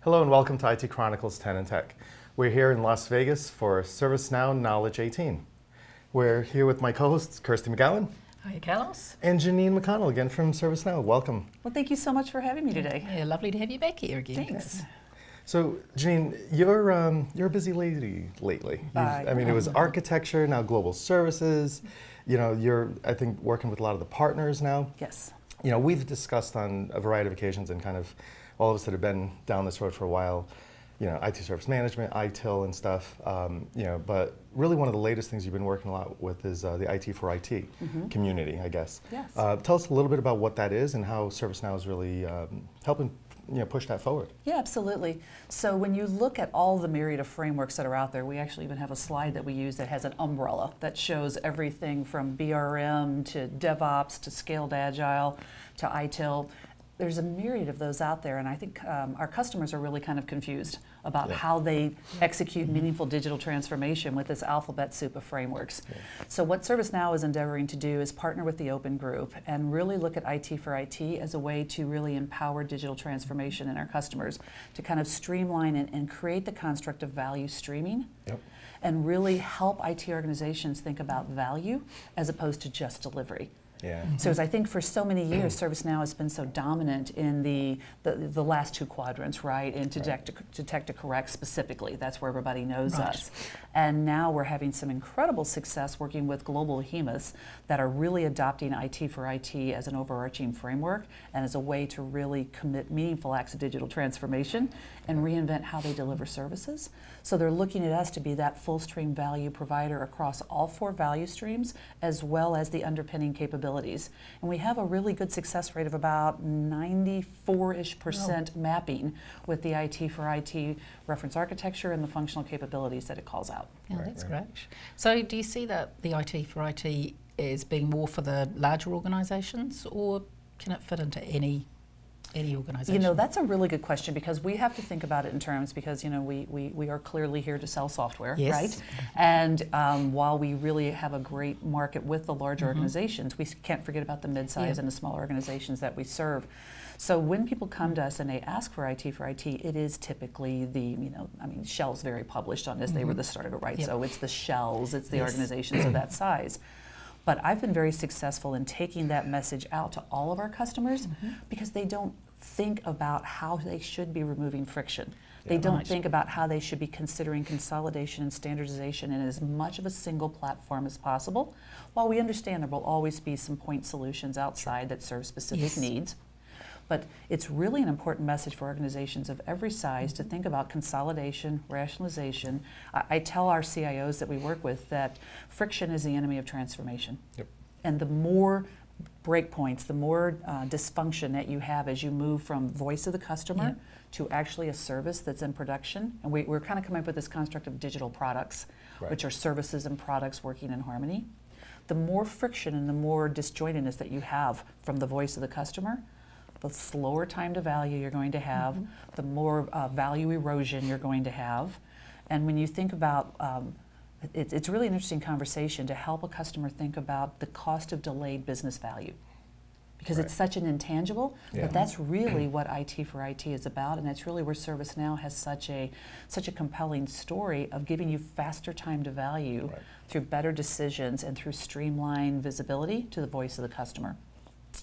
Hello and welcome to IT Chronicles 10 and Tech. We're here in Las Vegas for ServiceNow Knowledge 18. We're here with my co-hosts, Kirsty McGowan. Hi, Carlos. And Jeanine McConnell, again from ServiceNow. Welcome. Well, thank you so much for having me today. Yeah, lovely to have you back here again. Thanks. So, Jeanine, you're a busy lady lately. I mean, it was architecture, now global services. You know, you're, I think, working with a lot of the partners now. Yes. You know, we've discussed on a variety of occasions, and kind of all of us that have been down this road for a while, you know, IT service management, ITIL and stuff, you know, but really one of the latest things you've been working a lot with is the IT4IT community, I guess. Yes. Tell us a little bit about what that is and how ServiceNow is really helping push that forward. Yeah, absolutely. So when you look at all the myriad of frameworks that are out there, we actually even have a slide that we use that has an umbrella that shows everything from BRM to DevOps to Scaled Agile to ITIL. There's a myriad of those out there, and I think our customers are really kind of confused about how they execute meaningful digital transformation with this alphabet soup of frameworks. So what ServiceNow is endeavoring to do is partner with the open group and really look at IT4IT as a way to really empower digital transformation in our customers, to kind of streamline and create the construct of value streaming. And really help IT organizations think about value as opposed to just delivery. So as I think for so many years, ServiceNow has been so dominant in the last two quadrants, right? In detect to correct specifically. That's where everybody knows us. And now we're having some incredible success working with global behemoths that are really adopting IT4IT as an overarching framework and as a way to really commit meaningful acts of digital transformation and reinvent how they deliver services. So they're looking at us to be that full stream value provider across all four value streams, as well as the underpinning capabilities. And we have a really good success rate of about 94-ish% mapping with the IT4IT reference architecture and the functional capabilities that it calls out. Yeah, that's great. So do you see that the IT4IT is being more for the larger organisations, or can it fit into any organization? You know, that's a really good question, because we have to think about it in terms, because, you know, we are clearly here to sell software, right? And while we really have a great market with the larger organizations, we can't forget about the mid-size and the small organizations that we serve. So when people come to us and they ask for IT4IT, it is typically the, you know, I mean, Shell's very published on this. They were the start of it, right? So it's the Shells, it's the organizations of that size. But I've been very successful in taking that message out to all of our customers because they don't think about how they should be removing friction. They don't think about how they should be considering consolidation and standardization in as much of a single platform as possible. While we understand there will always be some point solutions outside that serve specific needs. But it's really an important message for organizations of every size to think about consolidation, rationalization. I tell our CIOs that we work with that friction is the enemy of transformation. And the more breakpoints, the more dysfunction that you have as you move from voice of the customer to actually a service that's in production. And we're kind of coming up with this construct of digital products, which are services and products working in harmony. The more friction and the more disjointedness that you have from the voice of the customer, the slower time to value you're going to have, the more value erosion you're going to have. And when you think about, it's really an interesting conversation to help a customer think about the cost of delayed business value. Because it's such an intangible, but that's really what IT4IT is about, and that's really where ServiceNow has such a compelling story of giving you faster time to value through better decisions and through streamlined visibility to the voice of the customer.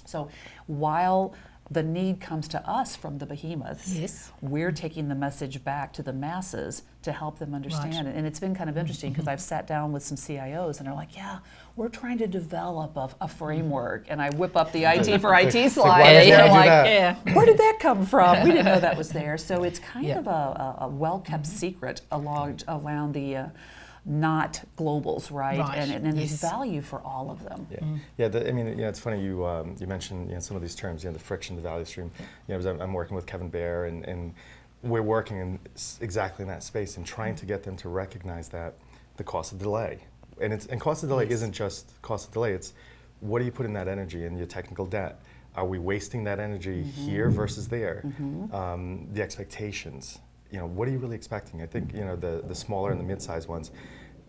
So while the need comes to us from the behemoths, we're taking the message back to the masses to help them understand it. And it's been kind of interesting because I've sat down with some CIOs and they're like, yeah, we're trying to develop a framework. And I whip up the IT4IT slide and they're like, where did that come from? We didn't know that was there. So it's kind of a well-kept secret around the not globals, right? And there's value for all of them. I mean, it's funny you mentioned some of these terms, the friction, the value stream. I'm working with Kevin Bear, and we're working in exactly in that space and trying to get them to recognize that the cost of delay, and cost of delay isn't just cost of delay. It's what do you put in that energy and your technical debt? Are we wasting that energy here versus there? The expectations. What are you really expecting? I think, the smaller and the mid-sized ones,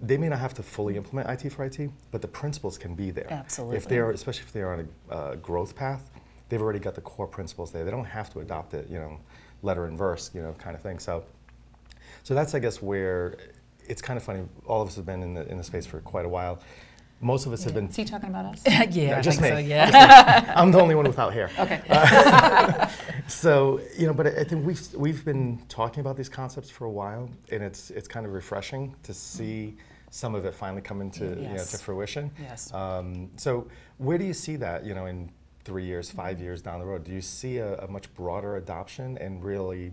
they may not have to fully implement IT4IT, but the principles can be there. Absolutely. Especially if they're on a growth path, they've already got the core principles there. They don't have to adopt it, letter and verse, kind of thing. So that's, I guess, where it's kind of funny. All of us have been in the space for quite a while. Most of us have been. Is he talking about us? Yeah, just me. so, yeah. I'm the only one without hair. Okay. So but I think we've been talking about these concepts for a while, and it's kind of refreshing to see some of it finally come into to fruition. Yes. So where do you see that in 3 years, 5 years down the road? Do you see a much broader adoption and really?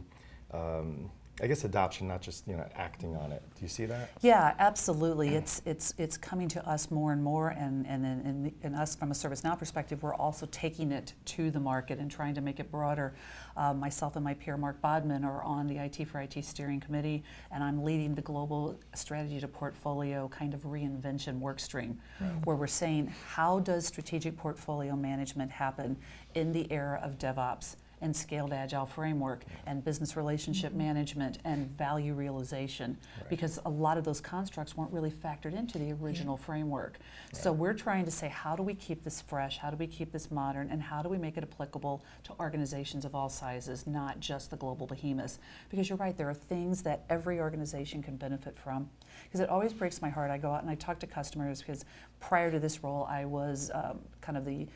I guess adoption, not just acting on it. Do you see that? Yeah, absolutely. It's coming to us more and more, and us from a ServiceNow perspective, we're also taking it to the market and trying to make it broader. Myself and my peer Mark Bodman are on the IT4IT steering committee, and I'm leading the global strategy to portfolio kind of reinvention work stream, where we're saying how does strategic portfolio management happen in the era of DevOps and scaled agile framework and business relationship management and value realization, because a lot of those constructs weren't really factored into the original framework. So we're trying to say, how do we keep this fresh, how do we keep this modern, and how do we make it applicable to organizations of all sizes, not just the global behemoths? Because you're right, there are things that every organization can benefit from. Because it always breaks my heart. I go out and I talk to customers, because prior to this role I was kind of the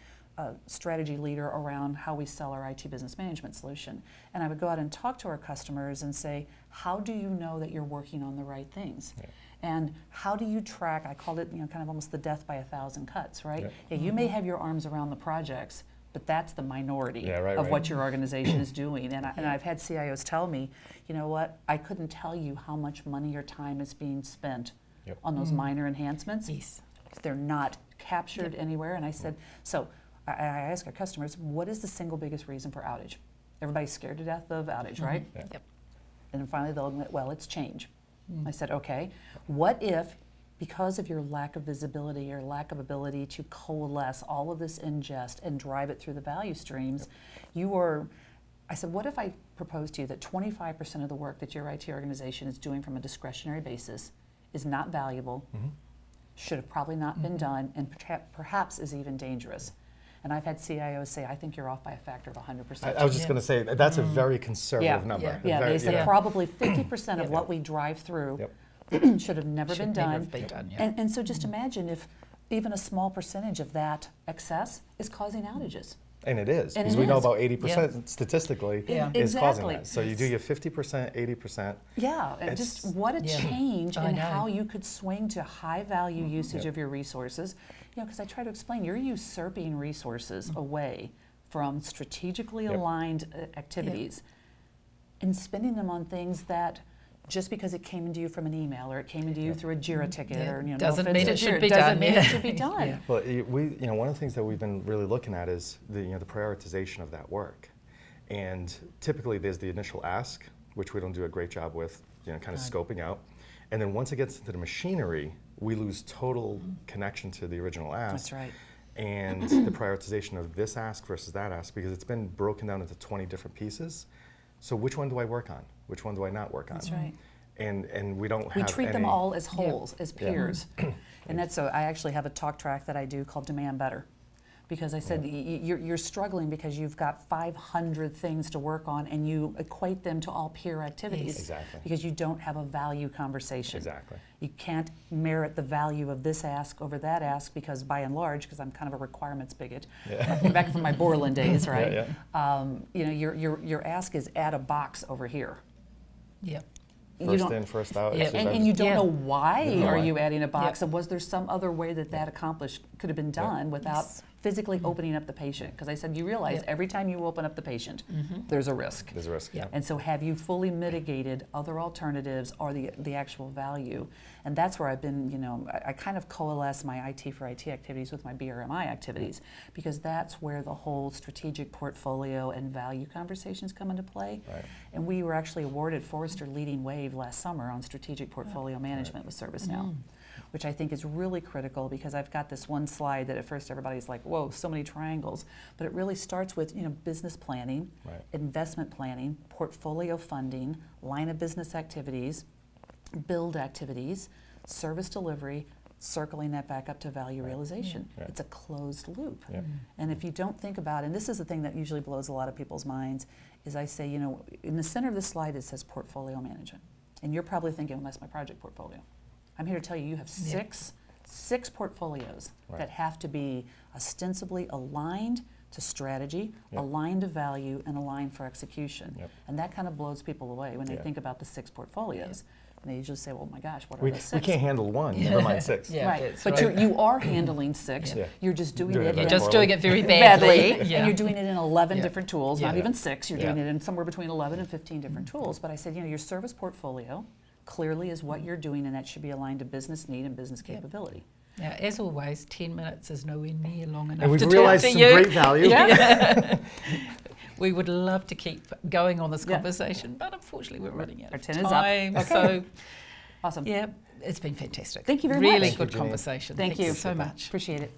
strategy leader around how we sell our IT business management solution. And I would go out and talk to our customers and say, how do you know that you're working on the right things? Yeah. And how do you track, I called it kind of almost the death by 1,000 cuts, right? Yeah, you may have your arms around the projects, but that's the minority of what your organization is doing. And I've had CIOs tell me, you know what, I couldn't tell you how much money or time is being spent on those minor enhancements. Yes. They're not captured anywhere. And I said, so I ask our customers, what is the single biggest reason for outage? Everybody's scared to death of outage, right? Yeah. Yep. And then finally they'll admit, well, it's change. I said, okay, what if, because of your lack of visibility or lack of ability to coalesce all of this ingest and drive it through the value streams, I said, what if I proposed to you that 25% of the work that your IT organization is doing from a discretionary basis is not valuable, should have probably not been done, and perhaps is even dangerous? And I've had CIOs say, I think you're off by a factor of 100%. I was just going to say, that's a very conservative number. Yeah, they said probably 50% of what we drive through should have never been done. And so just imagine if even a small percentage of that excess is causing outages. And it is, because we know about 80% statistically is causing that. So you do your 50%, 80%. Yeah, and just what a change in how you could swing to high value usage of your resources. Because I try to explain, you're usurping resources away from strategically aligned activities and spending them on things that just because it came into you from an email or it came into you through a JIRA ticket or doesn't mean it should be done. Doesn't mean it should be done. Well, one of the things that we've been really looking at is the prioritization of that work, and typically there's the initial ask, which we don't do a great job with, kind of scoping out, and then once it gets into the machinery, we lose total connection to the original ask. That's right. And the prioritization of this ask versus that ask, because it's been broken down into 20 different pieces. So which one do I work on? Which one do I not work on? That's right. And we don't have We treat them all as wholes, as peers. And that's so I actually have a talk track that I do called Demand Better. Because I said you're struggling because you've got 500 things to work on and you equate them to all peer activities. Exactly. Because you don't have a value conversation. Exactly. You can't merit the value of this ask over that ask because by and large, because I'm kind of a requirements bigot, back from my Borland days, right? Your ask is add a box over here. Yep. First in, first out. And you don't know why are you adding a box, and was there some other way that accomplished could have been done without physically opening up the patient? Because I said you realize every time you open up the patient, there's a risk. There's a risk. Yeah. And so have you fully mitigated other alternatives or the actual value? And that's where I've been, I kind of coalesce my IT4IT activities with my BRMI activities, because that's where the whole strategic portfolio and value conversations come into play. Right. And we were actually awarded Forrester Leading Wave last summer on strategic portfolio management with ServiceNow, which I think is really critical, because I've got this one slide that at first everybody's like, whoa, so many triangles. But it really starts with business planning, investment planning, portfolio funding, line of business activities, build activities, service delivery, circling that back up to value realization. Right. It's a closed loop. Yeah. And if you don't think about it, and this is the thing that usually blows a lot of people's minds, is I say, you know, in the center of this slide it says portfolio management. And you're probably thinking, well, that's my project portfolio. I'm here to tell you, you have six portfolios that have to be ostensibly aligned to strategy, aligned to value, and aligned for execution. And that kind of blows people away when they think about the 6 portfolios. And they usually say, well, my gosh, what are the 6? We can't handle 1, never mind 6. Right, but you are handling 6. You're just doing it. You're just doing it very badly. And you're doing it in 11 different tools, not even 6. You're doing it in somewhere between 11 and 15 different tools. But I said, you know, your service portfolio clearly is what you're doing, and that should be aligned to business need and business capability. Now, as always, 10 minutes is nowhere near long enough and we've to realized talk to some you. great value. We would love to keep going on this conversation, but unfortunately we're running out of time. Our 10 is up. So, awesome. Yeah, it's been fantastic. Thank you very much. Really good conversation. Thank you so much. Appreciate it.